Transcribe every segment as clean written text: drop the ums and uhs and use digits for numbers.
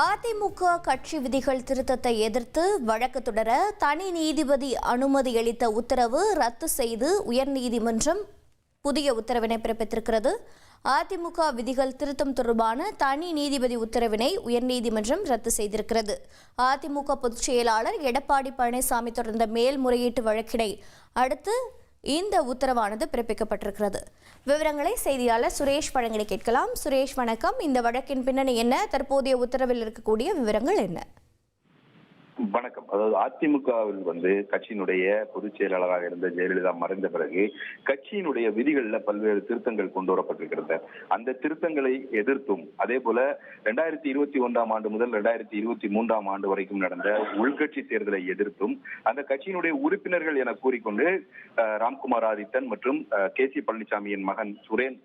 அதிமுக கட்சி விதிகள் திருத்தத்தை எதிர்த்து வழக்கு தொடர தனி நீதிபதி அனுமதி அளித்த உத்தரவு ரத்து செய்து உயர்நீதிமன்றம் புதிய உத்தரவினை பிறப்பித்திருக்கிறது. அதிமுக விதிகள் திருத்தம் தொடர்பான தனி நீதிபதி உத்தரவினை உயர்நீதிமன்றம் ரத்து செய்திருக்கிறது. அதிமுக பொதுச் செயலாளர் எடப்பாடி பழனிசாமி தொடர்ந்த மேல்முறையீட்டு வழக்கினை அடுத்து இந்த உத்தரவானது பிறப்பிக்கப்பட்டிருக்கிறது. விவரங்களை செய்தியாளர் சுரேஷ் வழங்கி கேட்கலாம். சுரேஷ் வணக்கம். இந்த வழக்கின் பின்னணி என்ன? தற்போதைய உத்தரவில் இருக்கக்கூடிய விவரங்கள் என்ன? வணக்கம். அதாவது அதிமுகவில் கட்சியினுடைய பொதுச் செயலாளராக இருந்த ஜெயலலிதா மறைந்த பிறகு கட்சியினுடைய விதிகள்ல பல்வேறு திருத்தங்கள் கொண்டு வரப்பட்டிருக்கிறது. அந்த திருத்தங்களை எதிர்த்தும் அதே போல 2021ஆம் ஆண்டு முதல் 2023ஆம் ஆண்டு வரைக்கும் நடந்த உள்கட்சி தேர்தலை எதிர்த்தும் அந்த கட்சியினுடைய உறுப்பினர்கள் என கூறிக்கொண்டு ராம்குமார் ஆதித்தன் மற்றும் கே.சி. பழனிசாமியின் மகன் சுரேன்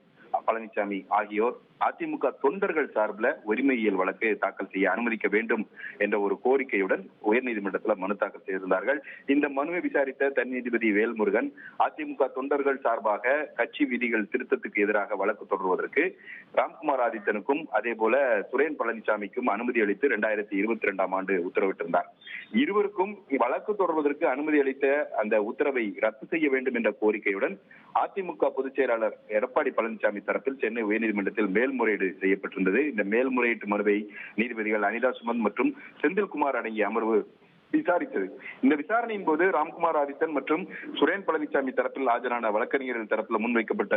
பழனிசாமி ஆகியோர் அதிமுக தொண்டர்கள் சார்பில் உரிமையியல் வழக்கு தாக்கல் செய்ய அனுமதிக்க வேண்டும் என்ற ஒரு கோரிக்கையுடன் உயர்நீதிமன்றத்தில் மனு தாக்கல் செய்திருந்தார்கள். இந்த மனுவை விசாரித்த தனி நீதிபதி வேல்முருகன் அதிமுக தொண்டர்கள் சார்பாக கட்சி விதிகள் திருத்தத்துக்கு எதிராக வழக்கு தொடர்வதற்கு ராம்குமார் ஆதித்தனுக்கும் அதே போல சுரேன் பழனிசாமிக்கும் அனுமதி அளித்து 2022ஆம் ஆண்டு உத்தரவிட்டிருந்தார். இருவருக்கும் வழக்கு தொடர்வதற்கு அனுமதி அளித்த அந்த உத்தரவை ரத்து செய்ய வேண்டும் என்ற கோரிக்கையுடன் அதிமுக பொதுச் செயலாளர் எடப்பாடி பழனிசாமி தரப்பில் சென்னை உயர்நீதிமன்றத்தில் மேல்முறையீடு செய்யப்பட்டிருந்தது. இந்த மேல்முறையீட்டு மனுவை நீதிபதிகள் அனிதா சுமந்த் மற்றும் செந்தில்குமார் அடங்கிய அமர்வு விசாரித்தது. இந்த விசாரணையின் போது ராம்குமார் ஆதித்தன் மற்றும் சுரேன் பழனிசாமி தரப்பில் ஆஜரான வழக்கறிஞர்கள் தரப்பில் முன்வைக்கப்பட்ட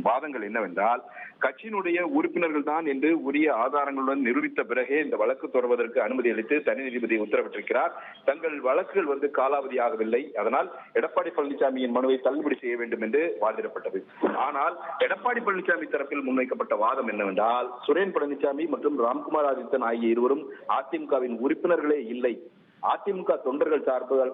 வாதங்கள் என்னவென்றால், கட்சியினுடைய உறுப்பினர்கள் தான் என்று உரிய ஆதாரங்களுடன் நிரூபித்த பிறகே இந்த வழக்கு தொடர்வதற்கு அனுமதி அளித்து தனி நீதிபதி உத்தரவிட்டிருக்கிறார். தங்கள் வழக்குகள் காலாவதியாகவில்லை, அதனால் எடப்பாடி பழனிசாமியின் மனுவை தள்ளுபடி செய்ய வேண்டும் என்று வாதிடப்பட்டது. ஆனால் எடப்பாடி பழனிசாமி தரப்பில் முன்வைக்கப்பட்ட வாதம் என்னவென்றால், சுரேன் பழனிசாமி மற்றும் ராம்குமார் ஆதித்தன் ஆகிய இருவரும் அதிமுகவின் உறுப்பினர்களே இல்லை, அதிமுக தொண்டர்கள்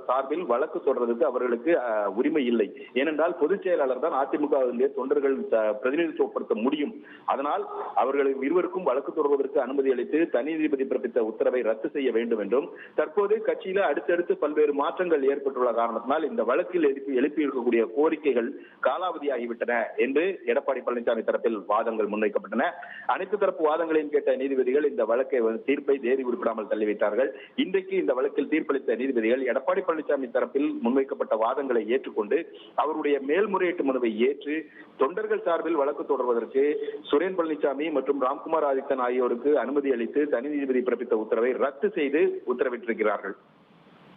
சார்பில் வழக்கு தொடர்வதற்கு அவர்களுக்கு உரிமை இல்லை. ஏனென்றால் பொதுச் செயலாளர் தான் அதிமுக தொண்டர்கள் பிரதிநிதித்துவப்படுத்த முடியும். அதனால் அவர்கள் இருவருக்கும் வழக்கு தொடர்வதற்கு அனுமதி அளித்து தனி நீதிபதி பிறப்பித்த உத்தரவை ரத்து செய்ய வேண்டும் என்றும், தற்போது கட்சியில அடுத்தடுத்து பல்வேறு மாற்றங்கள் ஏற்பட்டுள்ள காரணத்தினால் இந்த வழக்கில் எழுப்பி இருக்கக்கூடிய கோரிக்கைகள் காலாவதியாகிவிட்டன என்று எடப்பாடி பழனிசாமி தரப்பில் வாதங்கள் முன்வைக்கப்பட்டன. அனைத்து தரப்பு வாதங்களையும் கேட்ட நீதிபதிகள் இந்த வழக்கை தீர்ப்பை தேதி குறிப்பிடாமல் தள்ளி வைத்தார்கள். இன்றைக்கு இந்த வழக்கில் தீர்ப்பளித்த நீதிபதிகள் எடப்பாடி பழனிசாமி தரப்பில் முன்வைக்கப்பட்ட வாதங்களை ஏற்றுக்கொண்டு அவருடைய மேல்முறையீட்டு மனுவை ஏற்று தொண்டர்கள் சார்பில் வழக்கு தொடர்வதற்கு சுரேன் பழனிசாமி மற்றும் ராம்குமார் ஆதித்தன் ஆகியோருக்கு அனுமதி அளித்து தனி நீதிபதி பிறப்பித்த உத்தரவை ரத்து செய்து உத்தரவிட்டிருக்கிறார்கள்.